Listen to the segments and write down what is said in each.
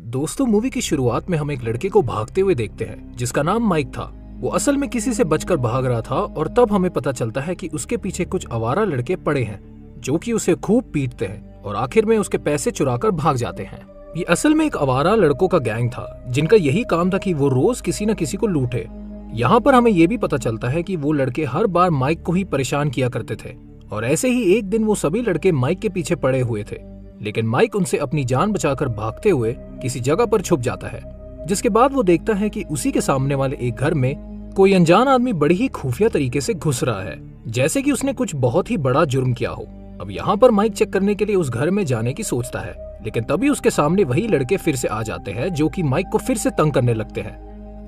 दोस्तों, मूवी की शुरुआत में हम एक लड़के को भागते हुए देखते हैं जिसका नाम माइक था। वो असल में किसी से बचकर भाग रहा था और तब हमें पता चलता है कि उसके पीछे कुछ आवारा लड़के पड़े हैं जो कि उसे खूब पीटते हैं और आखिर में उसके पैसे चुराकर भाग जाते हैं। ये असल में एक आवारा लड़कों का गैंग था जिनका यही काम था कि वो रोज किसी न किसी को लूटे। यहाँ पर हमें ये भी पता चलता है कि वो लड़के हर बार माइक को ही परेशान किया करते थे और ऐसे ही एक दिन वो सभी लड़के माइक के पीछे पड़े हुए थे, लेकिन माइक उनसे अपनी जान बचाकर भागते हुए किसी जगह पर छुप जाता है। जिसके बाद वो देखता है कि उसी के सामने वाले एक घर में कोई अनजान आदमी बड़ी ही खुफिया तरीके से घुस रहा है, जैसे कि उसने कुछ बहुत ही बड़ा जुर्म किया हो। अब यहाँ पर माइक चेक करने के लिए उस घर में जाने की सोचता है, लेकिन तभी उसके सामने वही लड़के फिर से आ जाते हैं जो कि माइक को फिर से तंग करने लगते हैं।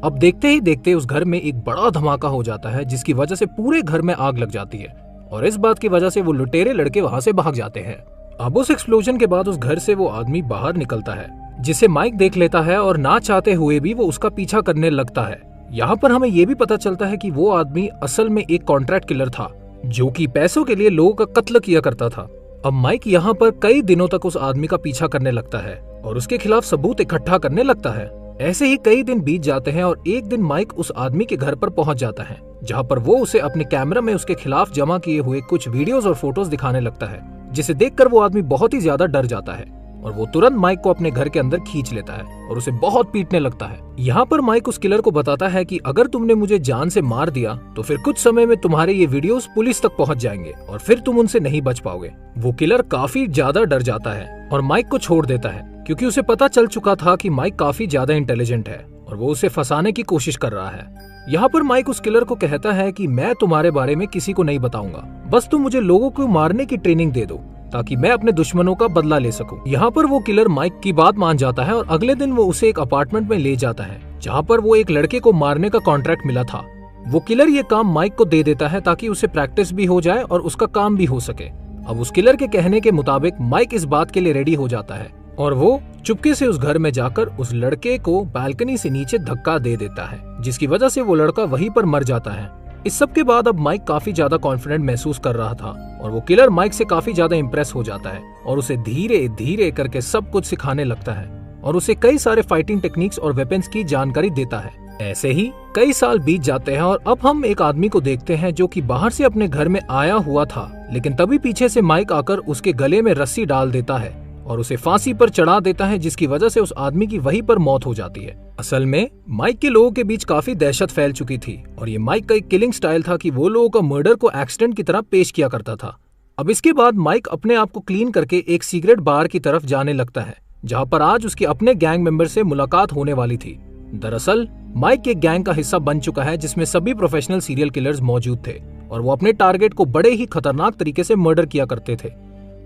अब देखते ही देखते उस घर में एक बड़ा धमाका हो जाता है जिसकी वजह से पूरे घर में आग लग जाती है और इस बात की वजह से वो लुटेरे लड़के वहां से भाग जाते हैं। अब उस एक्सप्लोजन के बाद उस घर से वो आदमी बाहर निकलता है जिसे माइक देख लेता है और ना चाहते हुए भी वो उसका पीछा करने लगता है। यहाँ पर हमें ये भी पता चलता है कि वो आदमी असल में एक कॉन्ट्रैक्ट किलर था जो कि पैसों के लिए लोगों का कत्ल किया करता था। अब माइक यहाँ पर कई दिनों तक उस आदमी का पीछा करने लगता है और उसके खिलाफ सबूत इकट्ठा करने लगता है। ऐसे ही कई दिन बीत जाते हैं और एक दिन माइक उस आदमी के घर पर पहुंच जाता है जहाँ पर वो उसे अपने कैमरा में उसके खिलाफ जमा किए हुए कुछ वीडियोस और फोटोज दिखाने लगता है, जिसे देखकर वो आदमी बहुत ही ज्यादा डर जाता है और वो तुरंत माइक को अपने घर के अंदर खींच लेता है और उसे बहुत पीटने लगता है। यहाँ पर माइक उस किलर को बताता है कि अगर तुमने मुझे जान से मार दिया तो फिर कुछ समय में तुम्हारे ये वीडियोस पुलिस तक पहुंच जाएंगे और फिर तुम उनसे नहीं बच पाओगे। वो किलर काफी ज्यादा डर जाता है और माइक को छोड़ देता है क्योंकि उसे पता चल चुका था कि माइक काफी ज्यादा इंटेलिजेंट है और वो उसे फंसाने की कोशिश कर रहा है। यहाँ पर माइक उस किलर को कहता है कि मैं तुम्हारे बारे में किसी को नहीं बताऊंगा, बस तुम मुझे लोगों को मारने की ट्रेनिंग दे दो ताकि मैं अपने दुश्मनों का बदला ले सकूं। यहाँ पर वो किलर माइक की बात मान जाता है और अगले दिन वो उसे एक अपार्टमेंट में ले जाता है जहाँ पर वो एक लड़के को मारने का कॉन्ट्रैक्ट मिला था। वो किलर ये काम माइक को दे देता है ताकि उसे प्रैक्टिस भी हो जाए और उसका काम भी हो सके। अब उस किलर के कहने के मुताबिक माइक इस बात के लिए रेडी हो जाता है और वो चुपके से उस घर में जाकर उस लड़के को बालकनी से नीचे धक्का दे देता है, जिसकी वजह से वो लड़का वहीं पर मर जाता है। इस सब के बाद अब माइक काफी ज्यादा कॉन्फिडेंट महसूस कर रहा था और वो किलर माइक से काफी ज्यादा इम्प्रेस हो जाता है और उसे धीरे धीरे करके सब कुछ सिखाने लगता है और उसे कई सारे फाइटिंग टेक्निक्स और वेपन्स की जानकारी देता है। ऐसे ही कई साल बीत जाते हैं और अब हम एक आदमी को देखते हैं जो कि बाहर से अपने घर में आया हुआ था, लेकिन तभी पीछे से माइक आकर उसके गले में रस्सी डाल देता है और उसे फांसी पर चढ़ा देता है, जिसकी वजह से उस आदमी की वहीं पर मौत हो जाती है। असल में माइक के लोगों के बीच काफी दहशत फैल चुकी थी और ये माइक का एक किलिंग स्टाइल था कि वो लोगों का मर्डर को एक्सीडेंट की तरह पेश किया करता था। अब इसके बाद माइक अपने आप को क्लीन करके एक सिगरेट बार की तरफ जाने लगता है जहाँ पर आज उसके अपने गैंग मेंबर से मुलाकात होने वाली थी। दरअसल माइक एक गैंग का हिस्सा बन चुका है जिसमें सभी प्रोफेशनल सीरियल किलर्स मौजूद थे और वो अपने टारगेट को बड़े ही खतरनाक तरीके से मर्डर किया करते थे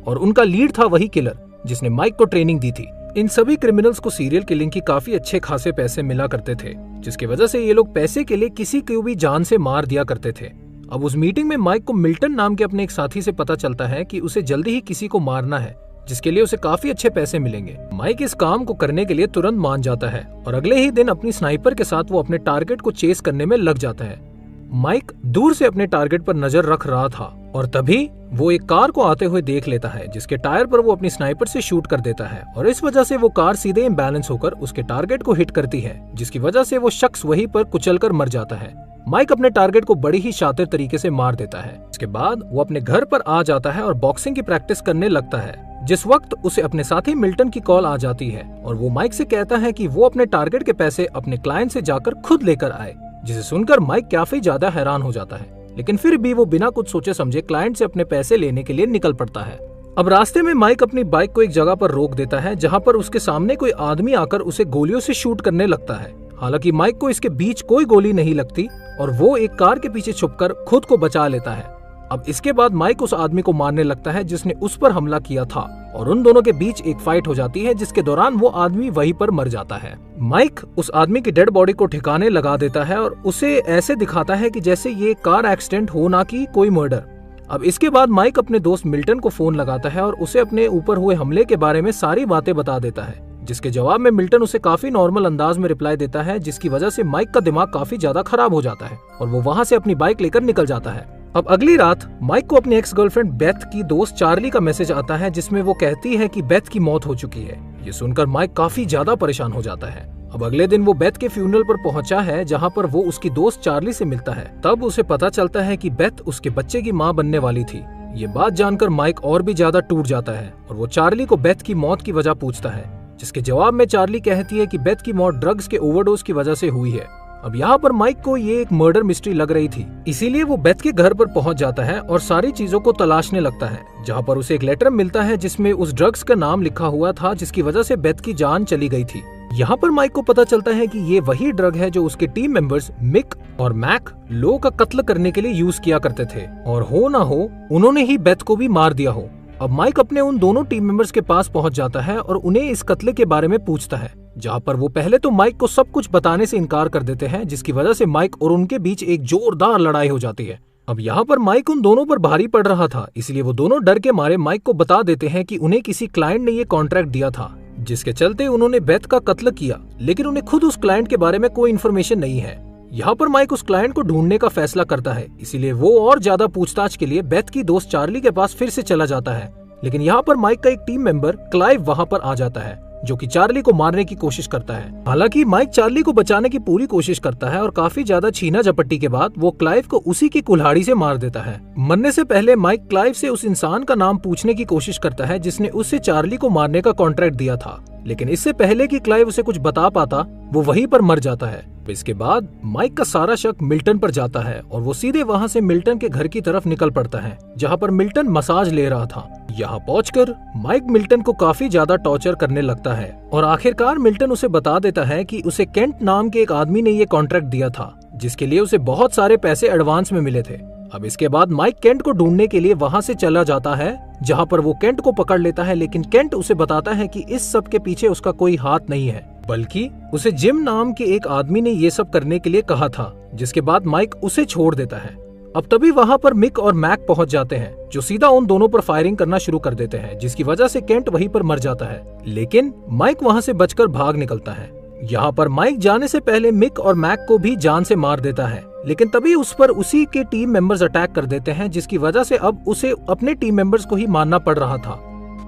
और उनका लीड था वही किलर जिसने माइक को ट्रेनिंग दी थी। इन सभी क्रिमिनल्स को सीरियल किलिंग की काफी अच्छे खासे पैसे मिला करते थे, जिसकी वजह से ये लोग पैसे के लिए किसी को भी जान से मार दिया करते थे। अब उस मीटिंग में माइक को मिल्टन नाम के अपने एक साथी से पता चलता है कि उसे जल्दी ही किसी को मारना है जिसके लिए उसे काफी अच्छे पैसे मिलेंगे। माइक इस काम को करने के लिए तुरंत मान जाता है और अगले ही दिन अपनी स्नाइपर के साथ वो अपने टारगेट को चेस करने में लग जाता है। माइक दूर से अपने टारगेट पर नजर रख रहा था और तभी वो एक कार को आते हुए देख लेता है जिसके टायर पर वो अपनी स्नाइपर से शूट कर देता है और इस वजह से वो कार सीधे इम्बैलेंस होकर उसके टारगेट को हिट करती है, जिसकी वजह से वो शख्स वहीं पर कुचलकर मर जाता है। माइक अपने टारगेट को बड़ी ही शातिर तरीके से मार देता है। इसके बाद वो अपने घर पर आ जाता है और बॉक्सिंग की प्रैक्टिस करने लगता है। जिस वक्त उसे अपने साथी मिल्टन की कॉल आ जाती है और वो माइक से कहता है कि वो अपने टारगेट के पैसे अपने क्लाइंट से जाकर खुद लेकर आए, जिसे सुनकर माइक काफी ज्यादा हैरान हो जाता है, लेकिन फिर भी वो बिना कुछ सोचे समझे क्लाइंट से अपने पैसे लेने के लिए निकल पड़ता है। अब रास्ते में माइक अपनी बाइक को एक जगह पर रोक देता है जहाँ पर उसके सामने कोई आदमी आकर उसे गोलियों से शूट करने लगता है। हालांकि माइक को इसके बीच कोई गोली नहीं लगती और वो एक कार के पीछे छुपकर खुद को बचा लेता है। अब इसके बाद माइक उस आदमी को मारने लगता है जिसने उस पर हमला किया था और उन दोनों के बीच एक फाइट हो जाती है जिसके दौरान वो आदमी वहीं पर मर जाता है। माइक उस आदमी की डेड बॉडी को ठिकाने लगा देता है और उसे ऐसे दिखाता है कि जैसे ये कार एक्सीडेंट हो ना कि कोई मर्डर। अब इसके बाद माइक अपने दोस्त मिल्टन को फोन लगाता है और उसे अपने ऊपर हुए हमले के बारे में सारी बातें बता देता है, जिसके जवाब में मिल्टन उसे काफी नॉर्मल अंदाज में रिप्लाई देता है, जिसकी वजह से माइक का दिमाग काफी ज्यादा खराब हो जाता है और वो वहाँ से अपनी बाइक लेकर निकल जाता है। अब अगली रात माइक को अपनी एक्स गर्लफ्रेंड बेथ की दोस्त चार्ली का मैसेज आता है, जिसमें वो कहती है कि बेथ की मौत हो चुकी है। ये सुनकर माइक काफी ज्यादा परेशान हो जाता है। अब अगले दिन वो बेथ के फ्यूनरल पर पहुंचा है, जहां पर वो उसकी दोस्त चार्ली से मिलता है। तब उसे पता चलता है कि बेथ उसके बच्चे की मां बनने वाली थी। ये बात जानकर माइक और भी ज्यादा टूट जाता है और वो चार्ली को बेथ की मौत की वजह पूछता है, जिसके जवाब में चार्ली कहती है कि बेथ की मौत ड्रग्स के ओवरडोज की वजह से हुई है। अब यहाँ पर माइक को ये एक मर्डर मिस्ट्री लग रही थी, इसीलिए वो बेथ के घर पर पहुंच जाता है और सारी चीजों को तलाशने लगता है, जहाँ पर उसे एक लेटर मिलता है जिसमें उस ड्रग्स का नाम लिखा हुआ था जिसकी वजह से बेथ की जान चली गई थी। यहाँ पर माइक को पता चलता है कि ये वही ड्रग है जो उसके टीम मेंबर्स मिक और मैक लो का कत्ल करने के लिए यूज किया करते थे, और हो ना हो उन्होंने ही बेथ को भी मार दिया हो। अब माइक अपने उन दोनों टीम मेंबर्स के पास पहुंच जाता है और उन्हें इस कत्ले के बारे में पूछता है, जहां पर वो पहले तो माइक को सब कुछ बताने से इनकार कर देते हैं, जिसकी वजह से माइक और उनके बीच एक जोरदार लड़ाई हो जाती है। अब यहाँ पर माइक उन दोनों पर भारी पड़ रहा था, इसलिए वो दोनों डर के मारे माइक को बता देते हैं कि उन्हें किसी क्लाइंट ने ये कॉन्ट्रैक्ट दिया था, जिसके चलते उन्होंने बेथ का कत्ल किया, लेकिन उन्हें खुद उस क्लाइंट के बारे में कोई इन्फॉर्मेशन नहीं है। यहाँ पर माइक उस क्लाइंट को ढूंढने का फैसला करता है, इसीलिए वो और ज्यादा पूछताछ के लिए बेथ की दोस्त चार्ली के पास फिर से चला जाता है। लेकिन यहाँ पर माइक का एक टीम मेंबर क्लाइव वहाँ पर आ जाता है, जो कि चार्ली को मारने की कोशिश करता है। हालांकि माइक चार्ली को बचाने की पूरी कोशिश करता है और काफी ज्यादा छीना झपट्टी के बाद वो क्लाइव को उसी की कुल्हाड़ी से मार देता है। मरने से पहले माइक क्लाइव से उस इंसान का नाम पूछने की कोशिश करता है जिसने उससे चार्ली को मारने का कॉन्ट्रैक्ट दिया था, लेकिन इससे पहले कि क्लाइव उसे कुछ बता पाता वो वहीं पर मर जाता है। इसके बाद माइक का सारा शक मिल्टन पर जाता है और वो सीधे वहाँ से मिल्टन के घर की तरफ निकल पड़ता है, जहाँ पर मिल्टन मसाज ले रहा था। यहाँ पहुंचकर माइक मिल्टन को काफी ज्यादा टॉर्चर करने लगता है और आखिरकार मिल्टन उसे बता देता है कि उसे केंट नाम के एक आदमी ने ये कॉन्ट्रैक्ट दिया था, जिसके लिए उसे बहुत सारे पैसे एडवांस में मिले थे। अब इसके बाद माइक केंट को ढूंढने के लिए वहाँ से चला जाता है, जहाँ पर वो केंट को पकड़ लेता है, लेकिन केंट उसे बताता है कि इस सब के पीछे उसका कोई हाथ नहीं है, बल्कि उसे जिम नाम के एक आदमी ने ये सब करने के लिए कहा था। जिसके बाद माइक उसे छोड़ देता है। अब तभी वहाँ पर मिक और मैक पहुँच जाते हैं, जो सीधा उन दोनों पर फायरिंग करना शुरू कर देते हैं, जिसकी वजह से केंट वहीं पर मर जाता है, लेकिन माइक वहाँ से बचकर भाग निकलता है। यहाँ पर माइक जाने से पहले मिक और मैक को भी जान से मार देता है, लेकिन तभी उस पर उसी के टीम मेंबर्स अटैक कर देते हैं, जिसकी वजह से अब उसे अपने टीम मेंबर्स को ही मारना पड़ रहा था।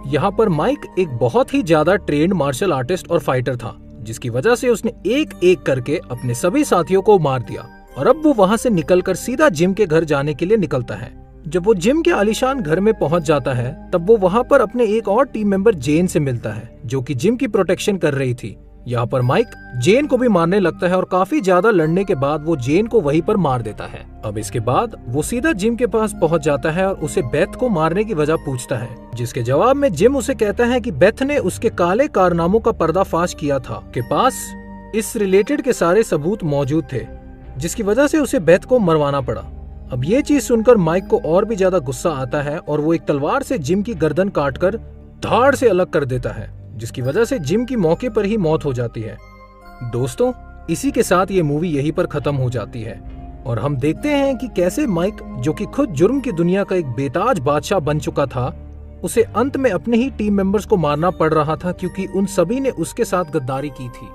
यहाँ पर माइक एक बहुत ही ज्यादा ट्रेन्ड मार्शल आर्टिस्ट और फाइटर था, जिसकी वजह से उसने एक एक करके अपने सभी साथियों को मार दिया और अब वो वहाँ से निकलकर सीधा जिम के घर जाने के लिए निकलता है। जब वो जिम के आलीशान घर में पहुंच जाता है, तब वो वहाँ पर अपने एक और टीम मेंबर जेन से मिलता है, जो कि जिम की प्रोटेक्शन कर रही थी। यहाँ पर माइक जेन को भी मारने लगता है और काफी ज्यादा लड़ने के बाद वो जेन को वहीं पर मार देता है। अब इसके बाद वो सीधा जिम के पास पहुंच जाता है और उसे बेथ को मारने की वजह पूछता है, जिसके जवाब में जिम उसे कहता है कि बेथ ने उसके काले कारनामों का पर्दाफाश किया था, के पास इस रिलेटेड के सारे सबूत मौजूद थे, जिसकी वजह से उसे बेथ को मरवाना पड़ा। अब ये चीज सुनकर माइक को और भी ज्यादा गुस्सा आता है और वो एक तलवार से जिम की गर्दन काटकर धाड़ से अलग कर देता है, जिसकी वजह से जिम की मौके पर ही मौत हो जाती है। दोस्तों, इसी के साथ ये मूवी यहीं पर खत्म हो जाती है और हम देखते हैं कि कैसे माइक, जो कि खुद जुर्म की दुनिया का एक बेताज बादशाह बन चुका था, उसे अंत में अपने ही टीम मेंबर्स को मारना पड़ रहा था, क्योंकि उन सभी ने उसके साथ गद्दारी की थी।